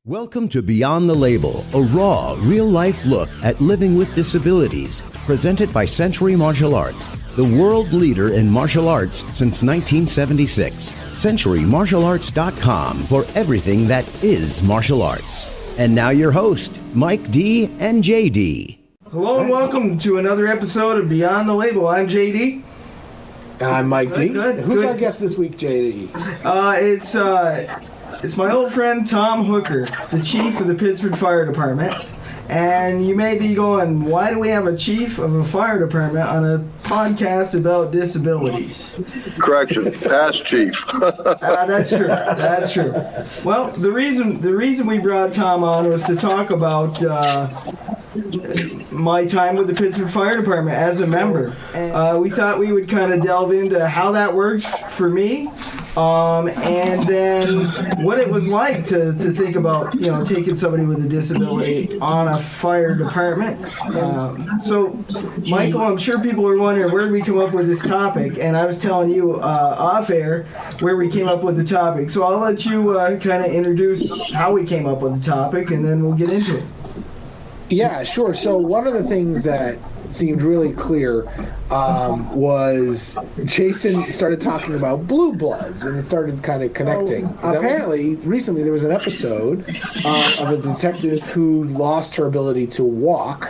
Welcome to Beyond the Label, a raw, real-life look at living with disabilities, presented by Century Martial Arts, the world leader in martial arts since 1976. CenturyMartialArts.com for everything that is martial arts. And now your host, Mike D. and JD. Hello and welcome to another episode of Beyond the Label. I'm JD. I'm Mike D. Who's good. our guest this week, JD? It's my old friend Tom Hooker, the chief of the Pittsburgh Fire Department. And you may be going, why do we have a chief of a fire department on a podcast about disabilities? Correction, past chief. That's true. That's true. Well, the reason we brought Tom on was to talk about my time with the Pittsburgh Fire Department as a member. We thought we would kind of delve into how that works for me, and then what it was like to think about, taking somebody with a disability on a fire department. So, Michael, I'm sure people are wondering where did we come up with this topic, and I was telling you off air where we came up with the topic. So I'll let you kind of introduce how we came up with the topic, and then we'll get into it. Yeah, sure. So one of the things that seemed really clear was Jason started talking about blue bloods, and it started kind of connecting. Apparently, recently there was an episode of a detective who lost her ability to walk.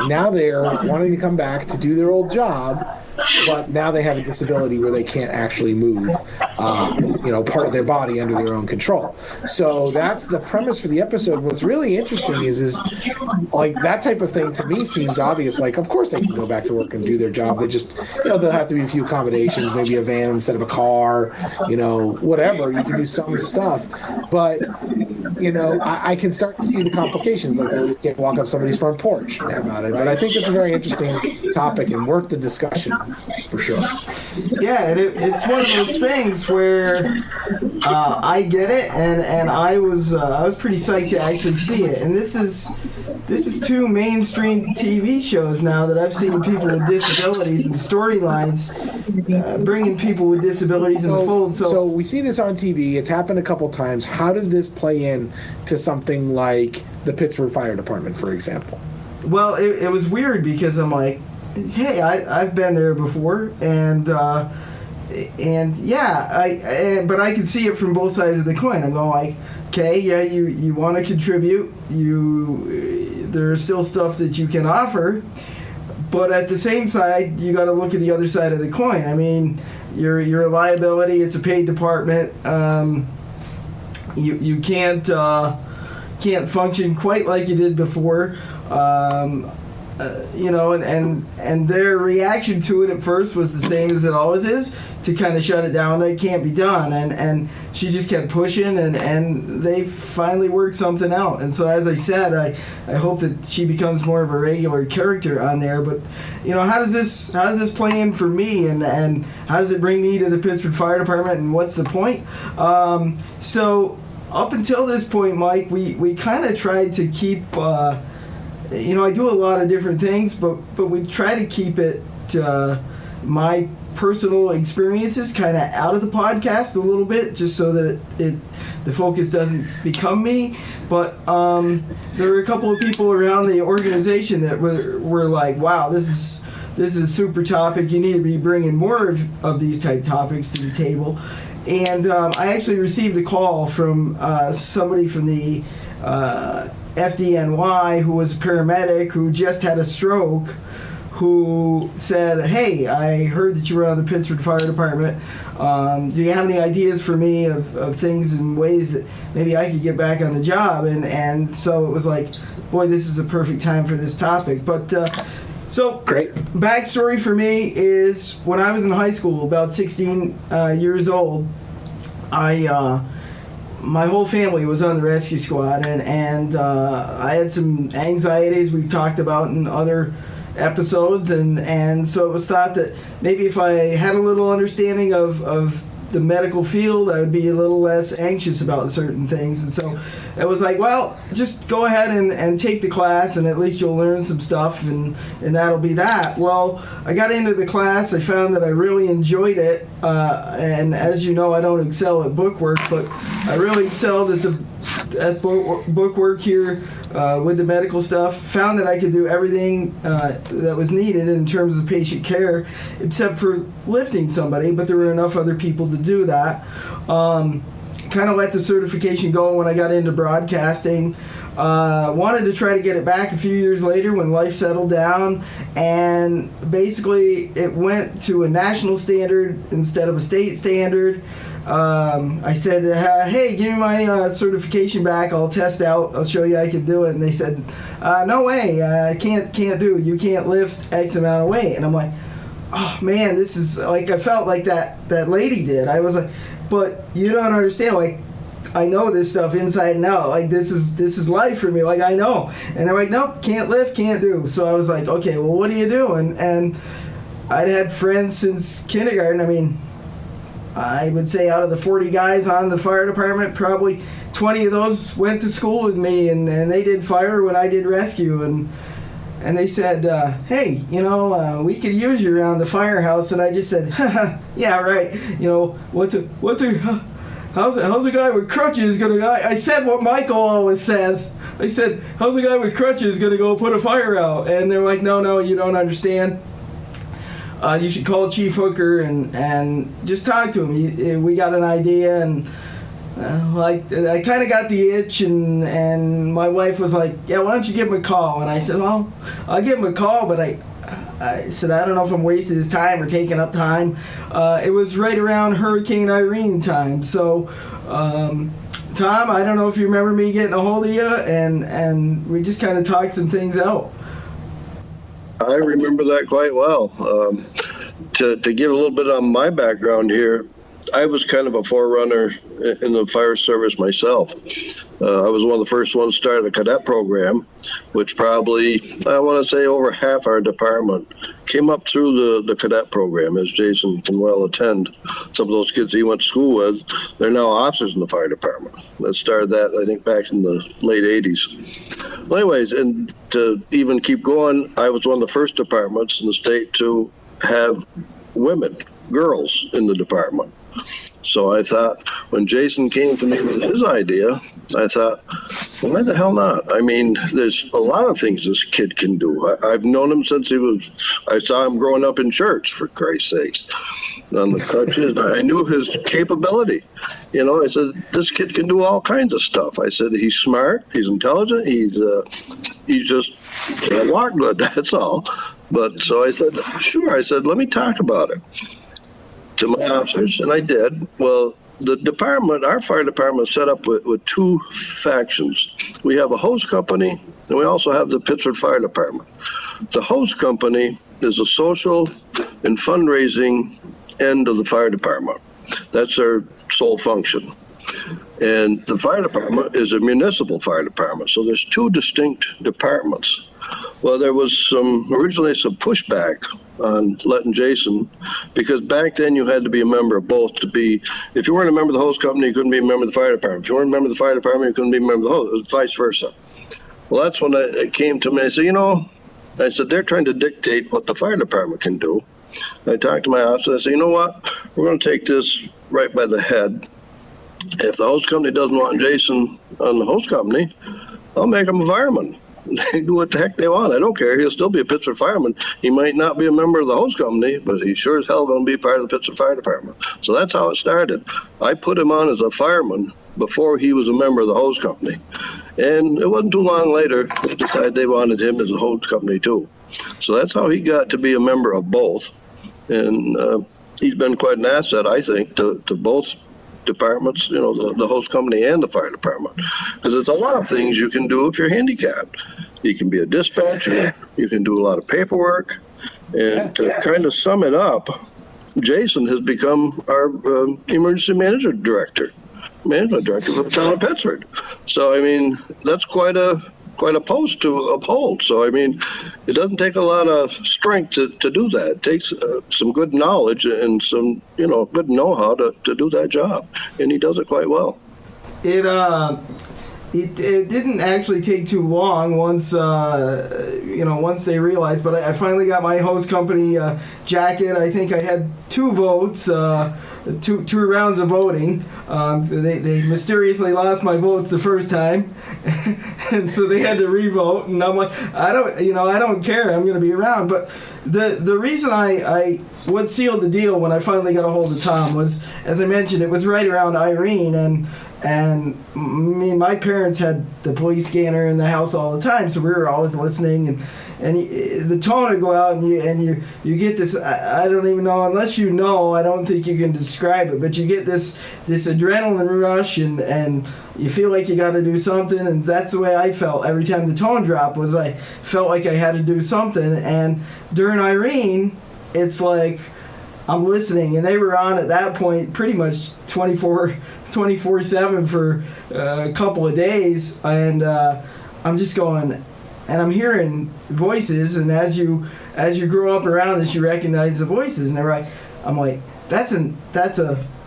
Now they're wanting to come back to do their old job, but now they have a disability where they can't actually move, part of their body under their own control. So that's the premise for the episode. What's really interesting is like that type of thing to me seems obvious. Like, of course they can go back to work and do their job. They just, there'll have to be a few accommodations, maybe a van instead of a car, whatever. You can do some stuff. But, I can start to see the complications. Like, you can't walk up somebody's front porch about it. But I think it's a very interesting topic and worth the discussion. For sure. Yeah, and it's one of those things where I get it, and I was pretty psyched to actually see it. And this is two mainstream TV shows now that I've seen people with disabilities and storylines bringing people with disabilities in the fold. So we see this on TV. It's happened a couple times. How does this play in to something like the Pittsburgh Fire Department, for example? Well, it was weird because I'm like, hey, I've been there before, but I can see it from both sides of the coin. I'm going like, okay, yeah, you want to contribute, there's still stuff that you can offer, but at the same side, you got to look at the other side of the coin. I mean, you're a liability. It's a paid department. You can't function quite like you did before. And their reaction to it at first was the same as it always is, to kind of shut it down. That can't be done. And she just kept pushing, and they finally worked something out. And so, as I said, I hope that she becomes more of a regular character on there. But, how does this play in for me, and how does it bring me to the Pittsburgh Fire Department, and what's the point? So up until this point, Mike, we kind of tried to keep... I do a lot of different things, but we try to keep it my personal experiences kind of out of the podcast a little bit, just so that the focus doesn't become me. But there were a couple of people around the organization that were like, wow, this is a super topic. You need to be bringing more of these type topics to the table. And I actually received a call from somebody from the FDNY, who was a paramedic who just had a stroke, who said, hey, I heard that you were on the Pittsburgh Fire Department. Do you have any ideas for me of things and ways that maybe I could get back on the job? And so it was like, boy, this is a perfect time for this topic. But so great. Backstory for me is when I was in high school, about 16 years old, my whole family was on the rescue squad, and I had some anxieties we've talked about in other episodes, and so it was thought that maybe if I had a little understanding of the medical field, I would be a little less anxious about certain things. And so it was like, well, just go ahead and take the class, and at least you'll learn some stuff, and that'll be that. Well, I got into the class. I found that I really enjoyed it, and as you know, I don't excel at bookwork, but I really excelled at at book work here with the medical stuff. Found that I could do everything that was needed in terms of patient care, except for lifting somebody. But there were enough other people to do that. Kind of let the certification go when I got into broadcasting. Wanted to try to get it back a few years later when life settled down, and basically it went to a national standard instead of a state standard. I said, hey, give me my certification back. I'll test out. I'll show you I can do it. And they said, no way. Can't do it. You can't lift X amount of weight. And I'm like, oh man, this is like, I felt like that lady did. I was like, but you don't understand. Like, I know this stuff inside and out. Like, this is life for me. Like, I know. And they're like, nope, can't lift, can't do. So I was like, okay, well, what do you do? And I'd had friends since kindergarten. I mean, I would say out of the 40 guys on the fire department, probably 20 of those went to school with me, and they did fire when I did rescue. And they said, hey, we could use you around the firehouse. And I just said, yeah, right. How's a guy with crutches gonna go? I said what Michael always says. I said, how's a guy with crutches gonna go put a fire out? And they're like, no, you don't understand. You should call Chief Hooker and just talk to him. We got an idea, and I kind of got the itch, and my wife was like, yeah, why don't you give him a call? And I said, well, I'll give him a call, but I said, I don't know if I'm wasting his time or taking up time. It was right around Hurricane Irene time. So, Tom, I don't know if you remember me getting a hold of you, and we just kind of talked some things out. I remember that quite well. To give a little bit on my background here, I was kind of a forerunner in the fire service myself. I was one of the first ones to start a cadet program, which probably, I want to say over half our department came up through the cadet program, as Jason can well attend. Some of those kids he went to school with, they're now officers in the fire department. That started that, I think, back in the late 80s. Well, anyways, and to even keep going, I was one of the first departments in the state to have women, girls in the department. So I thought, when Jason came to me with his idea, I thought, well, why the hell not? I mean, there's a lot of things this kid can do. I've known him since I saw him growing up in church, for Christ's sakes, on the crutches. I knew his capability. I said, this kid can do all kinds of stuff. I said, he's smart, he's intelligent, he's just can't walk good, that's all. But so I said, sure. I said, let me talk about it to my officers, and I did. Well, the department, our fire department, is set up with two factions. We have a hose company, and we also have the Pittsford Fire Department. The hose company is a social and fundraising end of the fire department. That's their sole function. And the fire department is a municipal fire department, so there's two distinct departments. Well, there was originally some pushback on letting Jason, because back then you had to be a member of both to be, if you weren't a member of the hose company, you couldn't be a member of the fire department. If you weren't a member of the fire department, you couldn't be a member of the hose, it was vice versa. Well, that's when it came to me. I said, they're trying to dictate what the fire department can do. I talked to my officer, I said, you know what, we're going to take this right by the head. If the hose company doesn't want Jason on the hose company, I'll make him a fireman. They do what the heck they want. I don't care. He'll still be a Pittsford fireman. He might not be a member of the hose company, but he sure as hell going to be part of the Pittsford Fire Department. So that's how it started. I put him on as a fireman before he was a member of the hose company. And it wasn't too long later, they decided they wanted him as a hose company too. So that's how he got to be a member of both. And he's been quite an asset, I think, to both departments, the hose company and the fire department, because there's a lot of things you can do if you're handicapped. You can be a dispatcher, you can do a lot of paperwork, and to kind of sum it up, Jason has become our emergency management director for the town of Pittsford. So I mean, that's quite a post to uphold. So I mean, it doesn't take a lot of strength to do that. It takes some good knowledge and some good know-how to do that job, and he does it quite well. It didn't actually take too long once they realized, but I finally got my hose company jacket. I think I had 2 votes, two rounds of voting. They mysteriously lost my votes the first time, and so they had to re-vote. And I'm like, I don't care. I'm going to be around. But the reason what sealed the deal when I finally got a hold of Tom was, as I mentioned, it was right around Irene, and my parents had the police scanner in the house all the time, so we were always listening, and the tone would go out, and you get this, I don't even know, unless you know, I don't think you can describe it, but you get this adrenaline rush, and you feel like you got to do something, and that's the way I felt every time the tone dropped, was I felt like I had to do something. And during Irene, it's like I'm listening, and they were on at that point pretty much 24/7 for a couple of days, and I'm just going, and I'm hearing voices, and as you grow up around this, you recognize the voices, and I'm like, that's an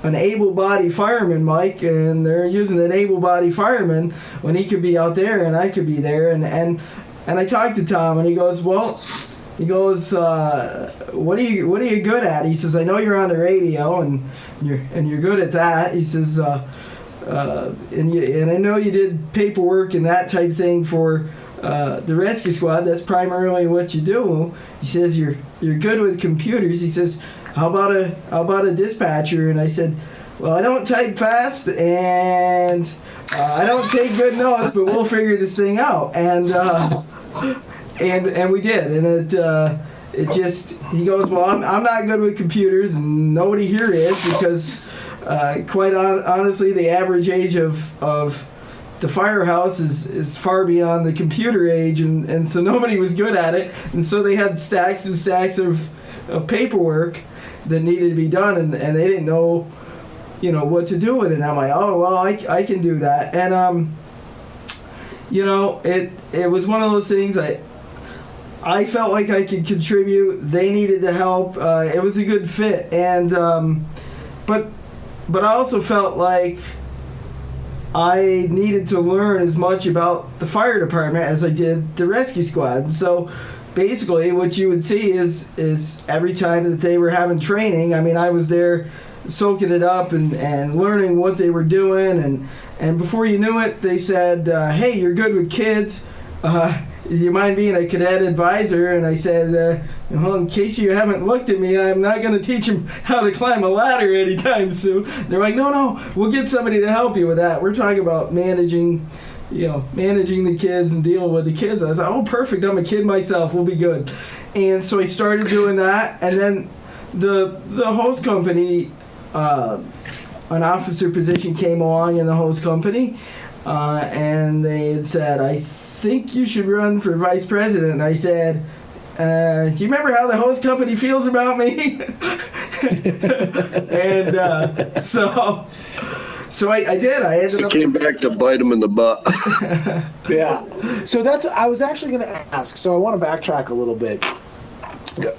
able-bodied fireman, Mike, and they're using an able-bodied fireman when he could be out there and I could be there, and I talked to Tom, and he goes, what are you good at? He says, I know you're on the radio, and you're good at that. He says, and I know you did paperwork and that type thing for the rescue squad. That's primarily what you do. He says, you're good with computers. He says, how about a dispatcher? And I said, well, I don't type fast, and I don't take good notes, but we'll figure this thing out. And we did, and it just, he goes, well, I'm not good with computers, and nobody here is, because quite honestly, the average age of the firehouse is far beyond the computer age, and so nobody was good at it, and so they had stacks and stacks of paperwork that needed to be done, and they didn't know, what to do with it. And I'm like, oh, well, I can do that. And it was one of those things I felt like I could contribute. They needed the help. It was a good fit, and but I also felt like I needed to learn as much about the fire department as I did the rescue squad. So basically, what you would see is every time that they were having training, I was there soaking it up and learning what they were doing, and before you knew it, they said, hey, you're good with kids. Do you mind being a cadet advisor? And I said, well, in case you haven't looked at me, I'm not going to teach them how to climb a ladder anytime soon. They're like, no, we'll get somebody to help you with that. We're talking about managing the kids and dealing with the kids. I was like, oh, perfect. I'm a kid myself. We'll be good. And so I started doing that. And then the hose company, an officer position came along in the hose company, and they had said, I think you should run for vice president. And I said, do you remember how the hose company feels about me? And so I did. I ended up. Came back to bite him in the butt. Yeah. So I was actually going to ask. So I want to backtrack a little bit.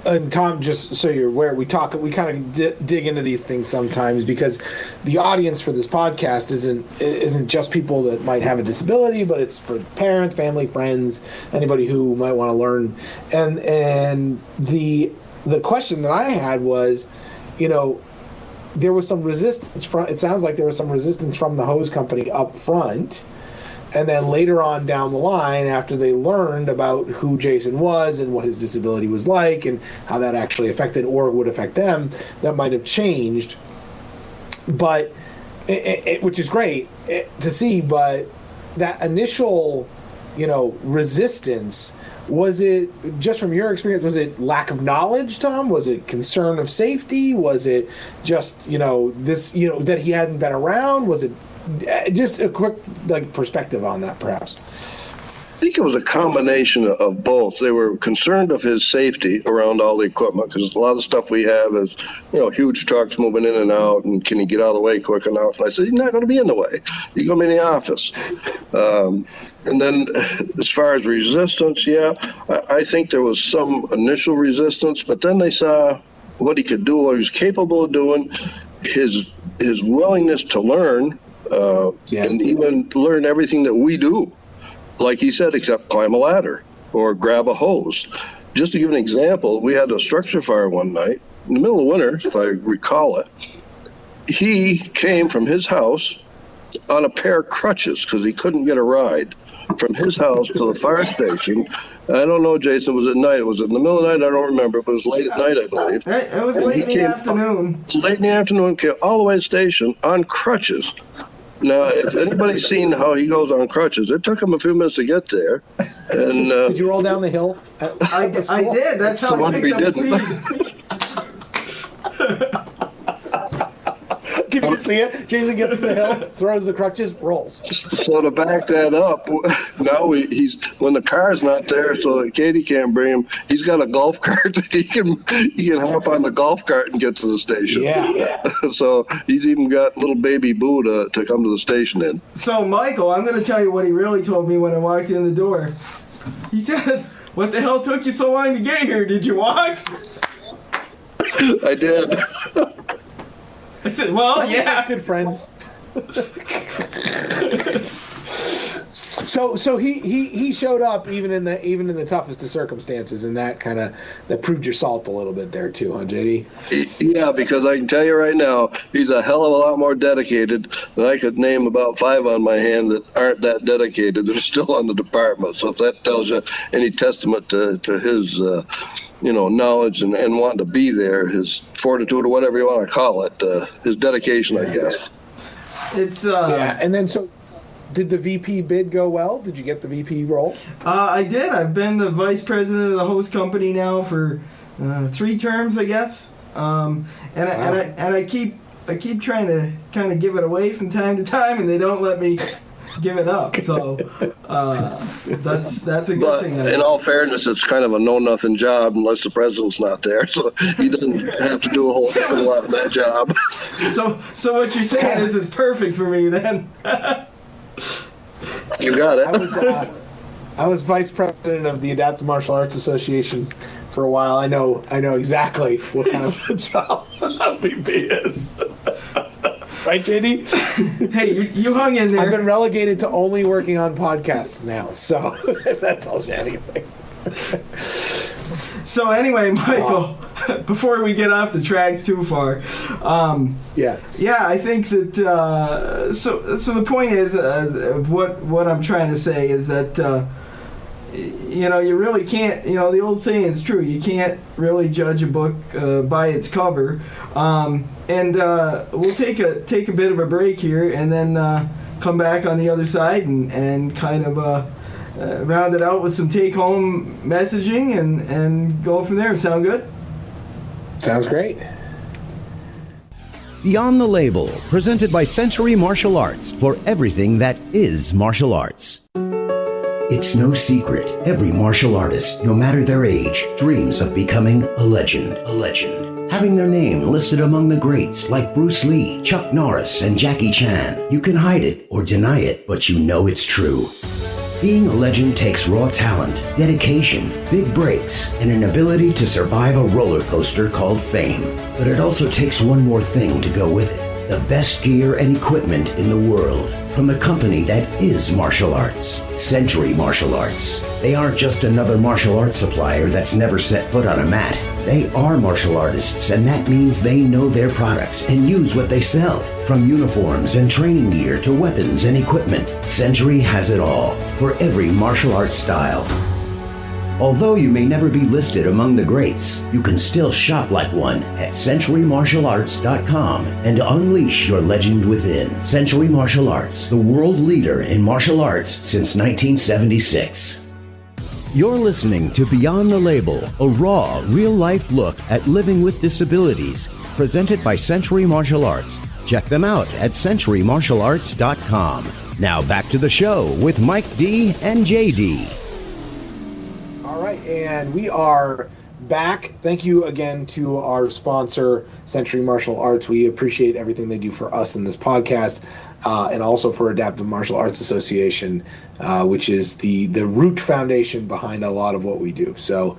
And Tom, just so you're aware, we kind of dig into these things sometimes, because the audience for this podcast isn't just people that might have a disability, but it's for parents, family, friends, anybody who might want to learn. And the question that I had was, there was some resistance it sounds like there was some resistance from the hose company up front. And then later on down the line, after they learned about who Jason was and what his disability was like and how that actually affected or would affect them, that might have changed. But, which is great to see, but that initial, resistance, was it, just from your experience, was it lack of knowledge, Tom? Was it concern of safety? Was it just, that he hadn't been around? Was it just a quick perspective on that, perhaps? I think it was a combination of both. They were concerned of his safety around all the equipment, because a lot of the stuff we have is, huge trucks moving in and out, and can you get out of the way quick enough? And I said, you're not going to be in the way. You're going to be in the office. And then as far as resistance, I think there was some initial resistance, but then they saw what he could do, what he was capable of doing, his willingness to learn, and even learn everything that we do. Like he said, except climb a ladder or grab a hose. Just to give an example, we had a structure fire one night, in the middle of winter, if I recall it, he came from his house on a pair of crutches because he couldn't get a ride from his house to the fire station. I don't know, Jason, was it night? Was it in the middle of the night? I don't remember, but it was late at night, I believe. It was late in the afternoon. Late in the afternoon, came all the way to the station on crutches. Now, if anybody's seen how he goes on crutches, it took him a few minutes to get there. And did you roll down the hill? I did. That's how I picked up speed. Can you see it? Jason gets to the hill, throws the crutches, rolls. So to back that up, now he's when the car's not there, so Katie can't bring him. He's got a golf cart that he can hop on the golf cart and get to the station. Yeah. So he's even got little baby Boo to come to the station in. So Michael, I'm going to tell you what he really told me when I walked in the door. He said, "What the hell took you so long to get here? Did you walk?" I did. I said, "Well, yeah." Good friends. So he showed up even in the toughest of circumstances, and that proved your salt a little bit there too, huh, JD? Yeah, because I can tell you right now, he's a hell of a lot more dedicated than I could name about 5 on my hand that aren't that dedicated. They're still on the department. So if that tells you any testament to his knowledge and wanting to be there, his fortitude or whatever you want to call it, his dedication, I guess. It's yeah, and then so did the VP bid go well? Did you get the VP role? I did. I've been the vice president of the host company now for 3 terms, I guess. I keep trying to kind of give it away from time to time, and they don't let me give it up. So that's a good thing. In all fairness, it's kind of a know-nothing job unless the president's not there, so he doesn't have to do a whole heck of a lot of that job. So what you're saying is it's perfect for me then. You got it. I was vice president of the Adaptive Martial Arts Association for a while. I know exactly what kind of job VP is. Right, JD? Hey, you hung in there. I've been relegated to only working on podcasts now, so if that tells you anything. So anyway, Michael, before we get off the tracks too far, yeah, I think that so the point is of what I'm trying to say is that you really can't, the old saying is true, you can't really judge a book by its cover, and we'll take a bit of a break here and then come back on the other side and kind of round it out with some take-home messaging and go from there. Sound good? Sounds great. Beyond the Label, presented by Century Martial Arts for everything that is martial arts. It's no secret, every martial artist, no matter their age, dreams of becoming a legend. Having their name listed among the greats like Bruce Lee, Chuck Norris, and Jackie Chan. You can hide it or deny it, but you know it's true. Being a legend takes raw talent, dedication, big breaks, and an ability to survive a roller coaster called fame. But it also takes one more thing to go with it. The best gear and equipment in the world. From the company that is martial arts, Century Martial Arts. They aren't just another martial arts supplier that's never set foot on a mat. They are martial artists, and that means they know their products and use what they sell. From uniforms and training gear to weapons and equipment, Century has it all for every martial arts style. Although you may never be listed among the greats, you can still shop like one at CenturyMartialArts.com and unleash your legend within. Century Martial Arts, the world leader in martial arts since 1976. You're listening to Beyond the Label, a raw, real-life look at living with disabilities, presented by Century Martial Arts. Check them out at CenturyMartialArts.com. Now back to the show with Mike D and JD. All right, and we are back. Thank you again to our sponsor, Century Martial Arts. We appreciate everything they do for us in this podcast, and also for Adaptive Martial Arts Association, which is the root foundation behind a lot of what we do. So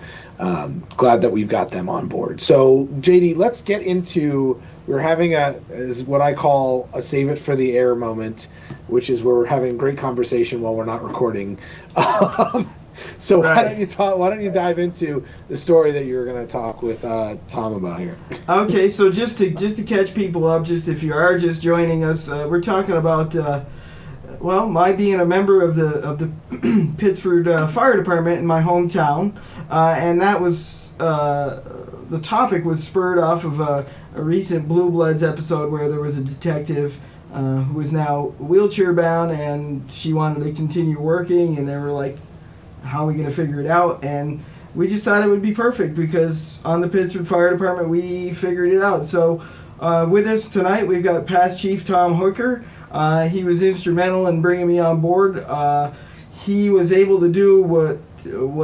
glad that we've got them on board. So JD, let's get into, we're having is what I call a save it for the air moment, which is where we're having great conversation while we're not recording. So Right. why don't you dive into the story that you're going to talk with Tom about here? Okay, so just to catch people up, just if you are just joining us, we're talking about my being a member of the Pittsford Fire Department in my hometown, and that was the topic was spurred off of a recent Blue Bloods episode where there was a detective who was now wheelchair bound, and she wanted to continue working, and they were like, how are we going to figure it out? And we just thought it would be perfect because on the Pittsburgh Fire Department we figured it out. So with us tonight we've got past Chief Tom Hooker. He was instrumental in bringing me on board. He was able to do what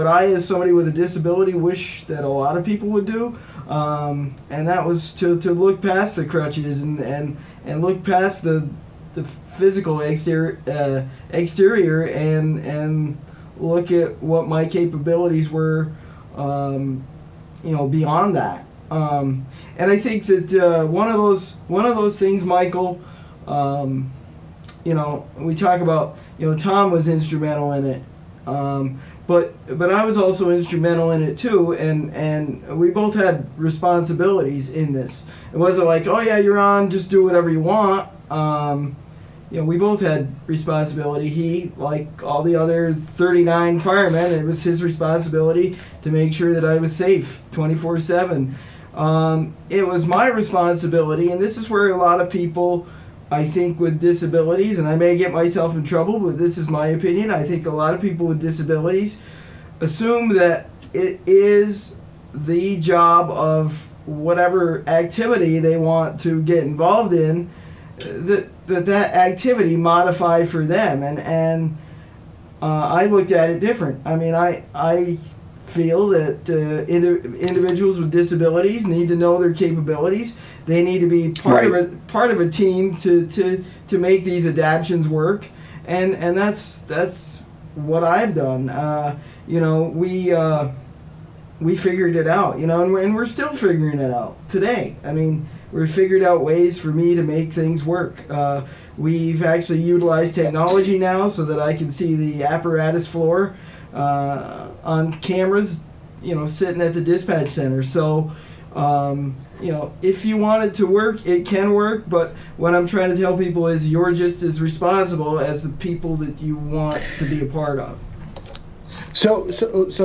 I, as somebody with a disability, wish that a lot of people would do, and that was to look past the crutches and look past the physical exterior and look at what my capabilities were, beyond that. And I think that one of those things, Michael, we talk about, Tom was instrumental in it, but I was also instrumental in it too, and we both had responsibilities in this. It wasn't like, oh yeah, you're on, just do whatever you want. We both had responsibility. He, like all the other 39 firemen, it was his responsibility to make sure that I was safe 24/7. It was my responsibility, and this is where a lot of people, I think, with disabilities, and I may get myself in trouble, but this is my opinion, I think a lot of people with disabilities assume that it is the job of whatever activity they want to get involved in, that activity modified for them, and I looked at it different. I mean, I feel that individuals with disabilities need to know their capabilities. They need to be part of a team to make these adaptions work, and that's what I've done. We figured it out, and we're still figuring it out today. I mean, we've figured out ways for me to make things work. We've actually utilized technology now so that I can see the apparatus floor on cameras, sitting at the dispatch center. So, if you want it to work, it can work. But what I'm trying to tell people is you're just as responsible as the people that you want to be a part of. So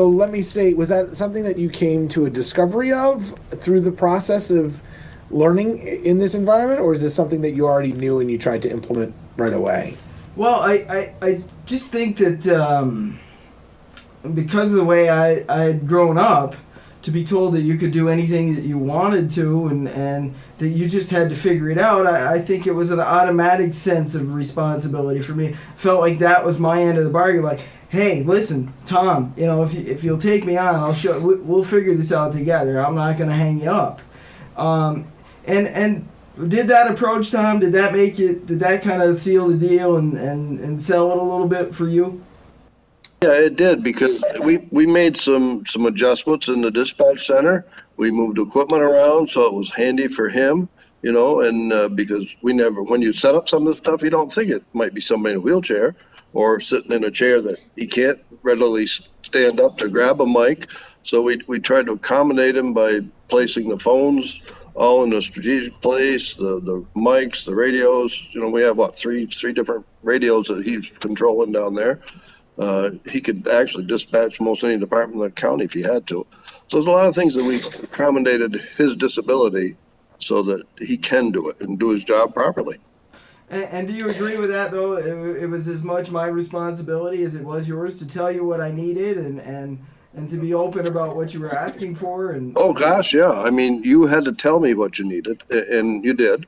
let me say, was that something that you came to a discovery of through the process of learning in this environment, or is this something that you already knew and you tried to implement right away? Well, I just think that because of the way I had grown up, to be told that you could do anything that you wanted to and that you just had to figure it out, I think it was an automatic sense of responsibility for me. Felt like that was my end of the bargain. Like, hey, listen, Tom, if you'll take me on, we'll figure this out together. I'm not going to hang you up. And did that approach, Tom, did that kind of seal the deal and sell it a little bit for you? Yeah, it did, because we made some adjustments in the dispatch center. We moved equipment around so it was handy for him, and because when you set up some of the stuff, you don't think it might be somebody in a wheelchair or sitting in a chair that he can't readily stand up to grab a mic. So we tried to accommodate him by placing the phones all in a strategic place, the mics, the radios. We have three different radios that he's controlling down there. He could actually dispatch most any department in the county if he had to. So there's a lot of things that we accommodated his disability so that he can do it and do his job properly. And do you agree with that, though? It was as much my responsibility as it was yours to tell you what I needed and to be open about what you were asking for. Oh gosh, yeah. I mean, you had to tell me what you needed, and you did,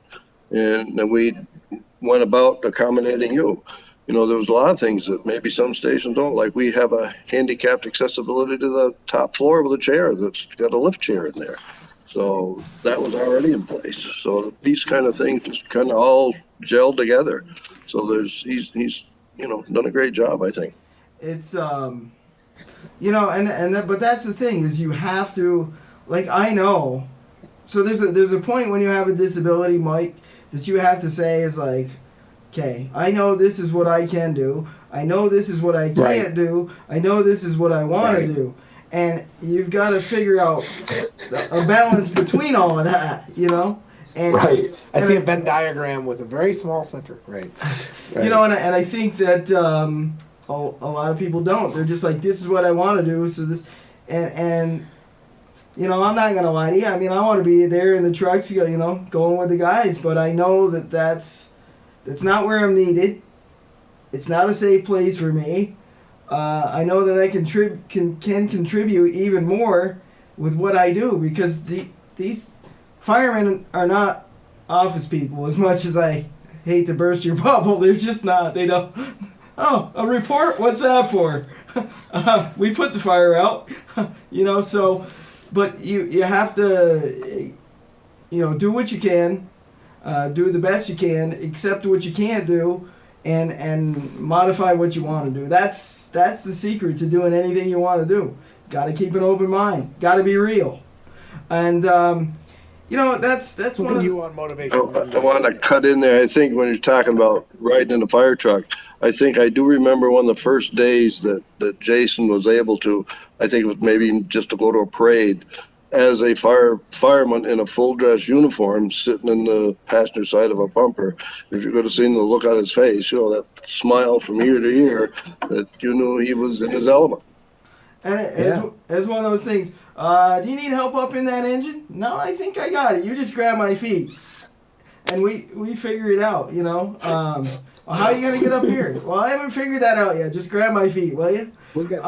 and then we went about accommodating you. There was a lot of things that maybe some stations don't. Like, we have a handicapped accessibility to the top floor with a chair that's got a lift chair in there. So that was already in place. So these kind of things just kind of all gelled together. So he's done a great job, I think. It's but that's the thing, is you have to, like, I know. So there's a point when you have a disability, Mike, that you have to say is like, okay, I know this is what I can do. I know this is what I can't do. I know this is what I want to do. And you've got to figure out a balance between all of that, you know? And, I see a Venn diagram with a very small center. Right. You know, and I think that a lot of people don't. They're just like, this is what I want to do. So this, and you know, I'm not going to lie to you. I mean, I want to be there in the trucks, you know, going with the guys. But I know that that's not where I'm needed. It's not a safe place for me. I know that I can contribute even more with what I do, because these firemen are not office people. As much as I hate to burst your bubble, they're just not. They don't. Oh, a report? What's that for? We put the fire out. You know, so, but you have to, you know, do what you can, do the best you can, accept what you can't do, and modify what you want to do. That's the secret to doing anything you want to do. Got to keep an open mind. Got to be real. And you know, that's one of you on motivation. I want to cut in there. I think when you're talking about riding in a fire truck, I think I do remember one of the first days that Jason was able to, I think it was maybe just to go to a parade, as a fireman in a full dress uniform sitting in the passenger side of a pumper. If you could have seen the look on his face, you know, that smile from ear to ear, that you knew he was in his element. And it's one of those things. Do you need help up in that engine? No, I think I got it. You just grab my feet, and we figure it out. You know. Well, how are you gonna get up here? Well, I haven't figured that out yet. Just grab my feet, will you? We'll get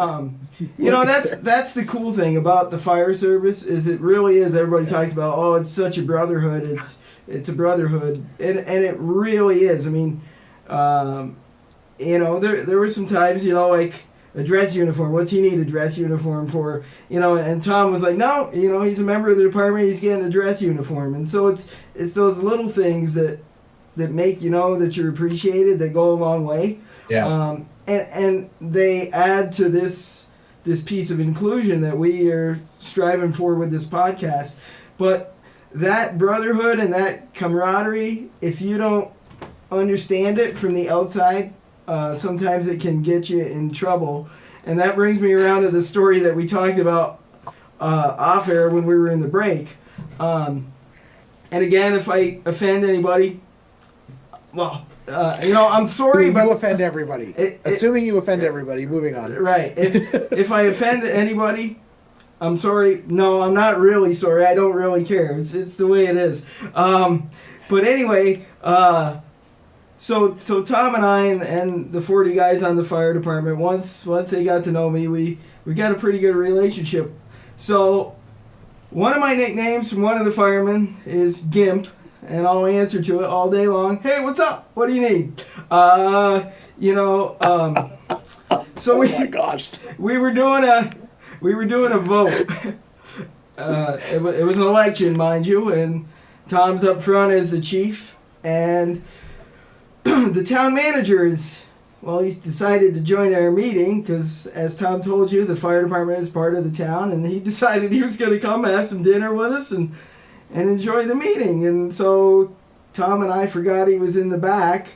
you know, that's the cool thing about the fire service, is it really is. Everybody talks about, oh, it's such a brotherhood. It's a brotherhood, and it really is. I mean, you know, there were some times, you know, like a dress uniform. What's he need a dress uniform for? You know, and Tom was like, no, you know, he's a member of the department. He's getting a dress uniform, and so it's those little things that make you know that you're appreciated, that go a long way. Yeah. And they add to this piece of inclusion that we are striving for with this podcast. But that brotherhood and that camaraderie, if you don't understand it from the outside, sometimes it can get you in trouble. And that brings me around to the story that we talked about off air when we were in the break. And again, if I offend anybody, well, you know, I'm sorry, but you offend everybody. Assuming you offend everybody, moving on. Right. If I offend anybody, I'm sorry. No, I'm not really sorry. I don't really care. It's the way it is. But anyway, so Tom and I and the 40 guys on the fire department, once they got to know me, we got a pretty good relationship. So one of my nicknames from one of the firemen is Gimp. And I'll answer to it all day long. Hey, what's up? What do you need? You know, so oh my gosh, we were doing a vote. It was an election, mind you, and Tom's up front as the chief, and the town manager he's decided to join our meeting because, as Tom told you, the fire department is part of the town, and he decided he was going to come have some dinner with us and enjoy the meeting. And so Tom and I forgot he was in the back.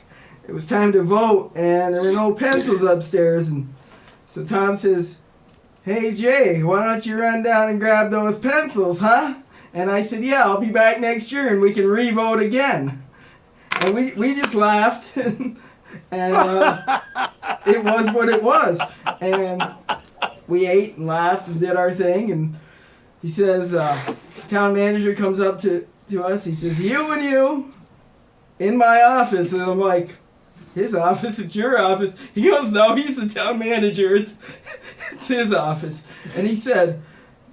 It was time to vote, and there were no pencils upstairs. And so Tom says, hey, Jay, why don't you run down and grab those pencils, huh? And I said, yeah, I'll be back next year, and we can re-vote again. And we just laughed, and it was what it was. And we ate and laughed and did our thing, and he says, town manager comes up to us. He says, you and you in my office. And I'm like, his office? It's your office. He goes, no, he's the town manager. It's his office. And he said,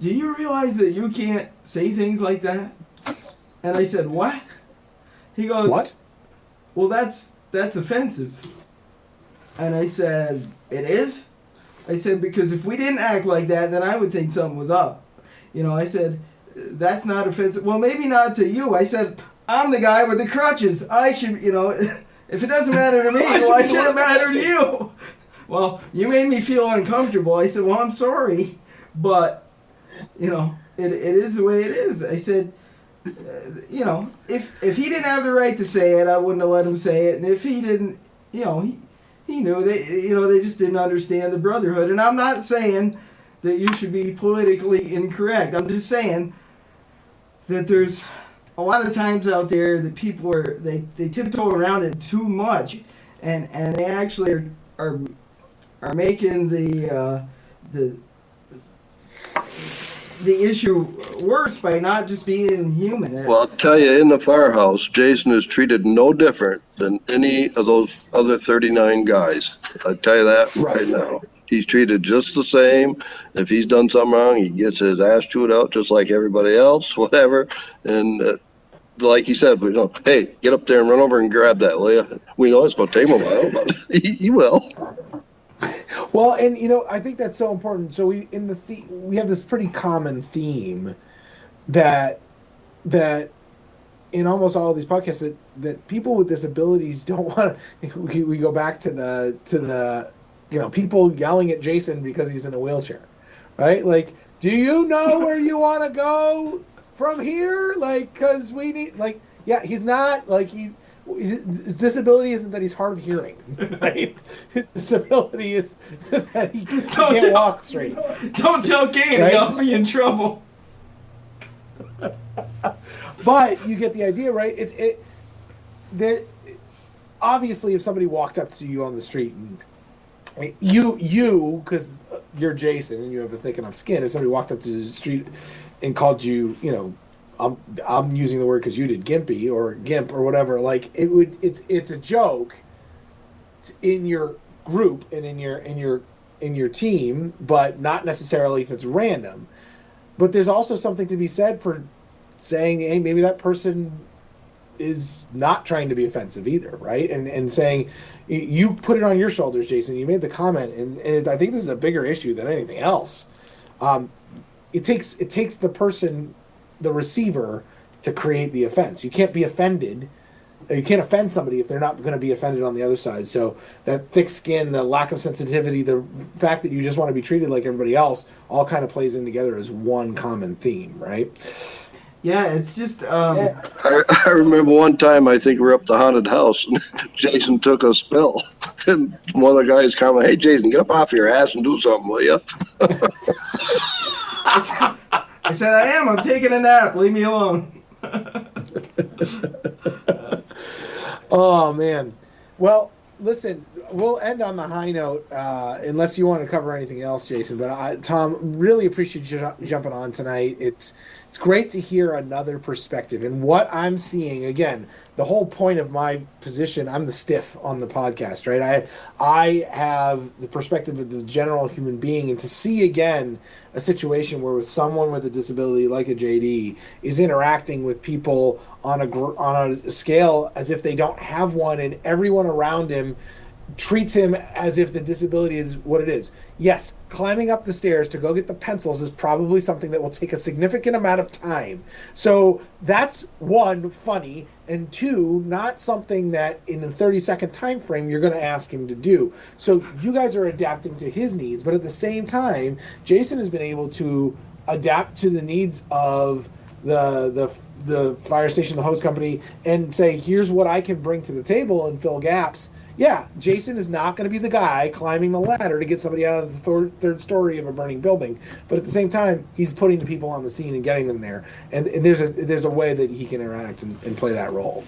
do you realize that you can't say things like that? And I said, what? He goes, what? Well, that's offensive. And I said, it is? I said, because if we didn't act like that, then I would think something was up. You know, I said, that's not offensive. Well, maybe not to you. I said, I'm the guy with the crutches. I should, you know, if it doesn't matter to me, why should it matter to you? Well, you made me feel uncomfortable. I said, well, I'm sorry, but, you know, it is the way it is. I said, you know, if he didn't have the right to say it, I wouldn't have let him say it. And if he didn't, you know, he he knew. They just didn't understand the brotherhood. And I'm not saying that you should be politically incorrect. I'm just saying that there's a lot of times out there that people they tiptoe around it too much, and they actually are making the issue worse by not just being human. Well, I'll tell you, in the firehouse, Jason is treated no different than any of those other 39 guys. I tell you that right now. He's treated just the same. If he's done something wrong, he gets his ass chewed out just like everybody else, whatever. And like he said, hey, get up there and run over and grab that, will you? We know it's going to take him a while, but he will. Well, and I think that's so important. So we have this pretty common theme that in almost all of these podcasts that people with disabilities don't want to. We go back to the people yelling at Jason because he's in a wheelchair, right? Like, do you know where you want to go from here? Like, because we need, like, yeah, he's not, like, his disability isn't that he's hard of hearing, right? His disability is that he can't walk straight. Don't tell Katie, right? I'll be in trouble. But you get the idea, right? Obviously, if somebody walked up to you on the street and you, because you're Jason and you have a thick enough skin, if somebody walked up to the street and called you, I'm using the word because you did gimpy or gimp or whatever, like it's a joke in your group and in your team, but not necessarily if it's random. But there's also something to be said for saying, hey, maybe that person is not trying to be offensive either, right? And saying, you put it on your shoulders, Jason. You made the comment, and I think this is a bigger issue than anything else. It takes the person, the receiver, to create the offense. You can't be offended. You can't offend somebody if they're not going to be offended on the other side. So that thick skin, the lack of sensitivity, the fact that you just want to be treated like everybody else, all kind of plays in together as one common theme, right? Yeah, it's just. I remember one time, I think we were up the haunted house, and Jason took a spill. And one of the guys commented, hey, Jason, get up off your ass and do something, will you? I said, I am. I'm taking a nap. Leave me alone. Oh, man. Well, listen, we'll end on the high note, unless you want to cover anything else, Jason. But Tom, really appreciate you jumping on tonight. It's great to hear another perspective. And what I'm seeing, again, the whole point of my position, I'm the stiff on the podcast, right? I have the perspective of the general human being, and to see, again, a situation where with someone with a disability like a JD is interacting with people on a scale as if they don't have one, and everyone around him treats him as if the disability is what it is. Yes, climbing up the stairs to go get the pencils is probably something that will take a significant amount of time. So that's one, funny, and two, not something that in a 30-second time frame you're going to ask him to do. So you guys are adapting to his needs, but at the same time, Jason has been able to adapt to the needs of the fire station, the hose company, and say, here's what I can bring to the table and fill gaps. Yeah, Jason is not going to be the guy climbing the ladder to get somebody out of the third story of a burning building, but at the same time, he's putting the people on the scene and getting them there. And there's a way that he can interact and play that role.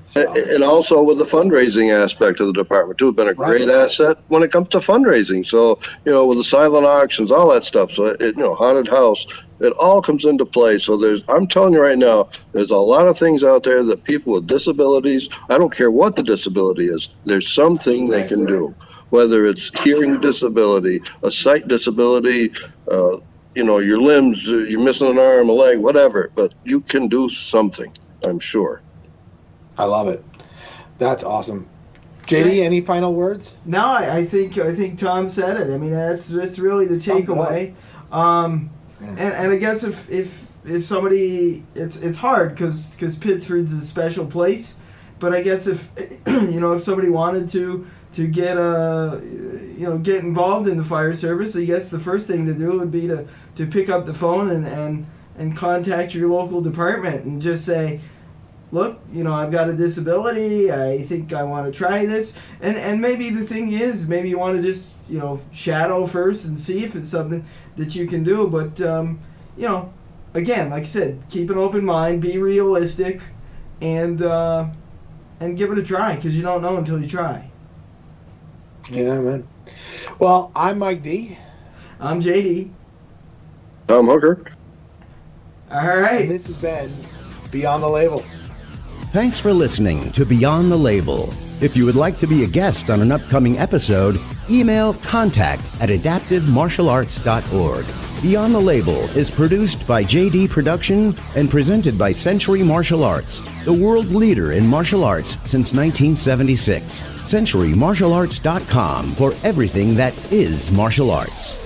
So. And also with the fundraising aspect of the department too, been a great asset when it comes to fundraising. So, with the silent auctions, all that stuff. So, haunted house, it all comes into play. So I'm telling you right now, there's a lot of things out there that people with disabilities, I don't care what the disability is, there's something they can do. Whether it's hearing disability, a sight disability, your limbs, you're missing an arm, a leg, whatever, but you can do something, I'm sure. I love it. That's awesome. JD, any final words? No, I think Tom said it. I mean, that's really the takeaway. And I guess if somebody, it's hard because Pittsford's a special place. But I guess if if somebody wanted to get get involved in the fire service, I guess the first thing to do would be to pick up the phone and contact your local department and just say, look, I've got a disability. I think I want to try this. And maybe the thing is, maybe you want to just, shadow first and see if it's something that you can do. But, again, like I said, keep an open mind, be realistic, and give it a try, because you don't know until you try. Yeah, man. Well, I'm Mike D. I'm JD. Tom Hooker. All right. And this has been Beyond the Label. Thanks for listening to Beyond the Label. If you would like to be a guest on an upcoming episode, email contact@adaptivemartialarts.org. Beyond the Label is produced by JD Production and presented by Century Martial Arts, the world leader in martial arts since 1976. CenturyMartialArts.com for everything that is martial arts.